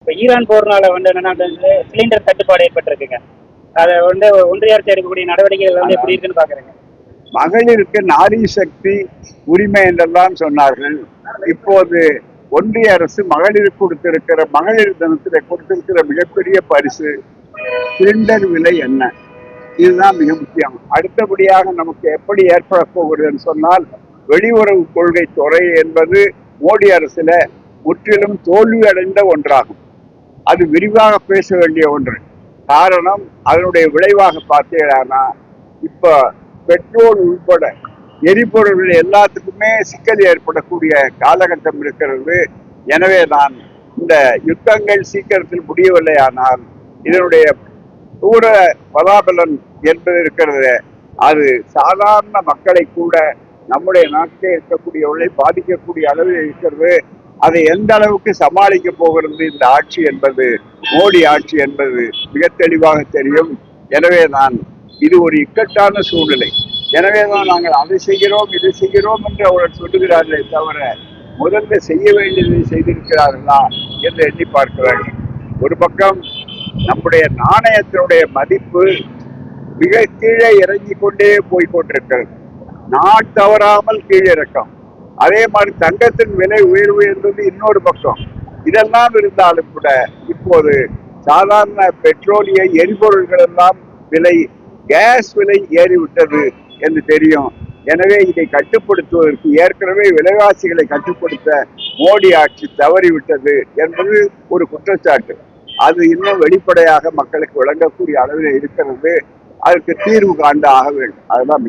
இப்போ ஈரான் போறனால என்னன்னா சிலிண்டர் தட்டுப்பாடு ஏற்பட்டிருக்குங்க. அதை ஒன்றிய அரசு எடுக்கக்கூடிய நடவடிக்கைகள் எப்படி இருக்குன்னு பாக்குறேங்க. மகளிருக்கு நாரி சக்தி உரிமை என்றெல்லாம் சொன்னார்கள். இப்போது ஒன்றிய அரசு மகளிருக்கு கொடுத்திருக்கிற மகளிர் தினத்தில் கொடுத்திருக்கிற மிகப்பெரிய பரிசு சிலிண்டர் விலை என்ன, இதுதான் மிக முக்கியம். அடுத்தபடியாக நமக்கு எப்படி ஏற்பட போகிறது சொன்னால், வெளியுறவு கொள்கை துறை என்பது மோடி அரசுல முற்றிலும் தோல்வி அடைந்த ஒன்றாகும். அது விரிவாக பேச வேண்டிய ஒன்று. காரணம், அதனுடைய விளைவாக பார்த்தீங்கன்னா இப்ப பெட்ரோல் உள்பட எரிபொருள்கள் எல்லாத்துக்குமே சிக்கல் ஏற்படக்கூடிய காலகட்டம் இருக்கிறது. எனவே தான் இந்த யுத்தங்கள் சீக்கிரத்தில் முடியவில்லை, ஆனால் இதனுடைய தூர பலாபலன் என்பது இருக்கிறது. அது சாதாரண மக்களை கூட நம்முடைய நாட்டிலே இருக்கக்கூடியவர்களை பாதிக்கக்கூடிய அளவில் இருக்கிறது. அதை எந்த அளவுக்கு சமாளிக்க போகிறது இந்த ஆட்சி என்பது, மோடி ஆட்சி என்பது மிக தெளிவாக தெரியும். எனவே தான் இது ஒரு இக்கட்டான சூழ்நிலை. எனவேதான் நாங்கள் அதை செய்கிறோம் இதை செய்கிறோம் என்று அவர்கள் சொல்லுகிறார்களே தவிர, முதல்ல செய்ய வேண்டியதை செய்திருக்கிறார்களா என்று எண்ணி பார்க்க வேண்டும். ஒரு பக்கம் நம்முடைய நாணயத்தினுடைய மதிப்பு மிக கீழே இறங்கி கொண்டே போய்கொண்டிருக்கிறது. நாள் தவறாமல் கீழிறக்கம். அதே மாதிரி தங்கத்தின் விலை உயர்வு என்பது இன்னொரு பக்கம். இதெல்லாம் இருந்தாலும் கூட இப்போது சாதாரண பெட்ரோலிய எரிபொருள்கள் எல்லாம் விலை, கேஸ் விலை ஏறிவிட்டது என்று தெரியும். எனவே இதை கட்டுப்படுத்துவதற்கு ஏற்கனவே விலைவாசிகளை கட்டுப்படுத்த மோடி ஆட்சி தவறிவிட்டது என்பது ஒரு குற்றச்சாட்டு. அது இன்னும் வெளிப்படையாக மக்களுக்கு விளங்கக்கூடிய அளவில் இருக்கிறது. அதற்கு தீர்வு காண்டு ஆக வேண்டும். அதுதான்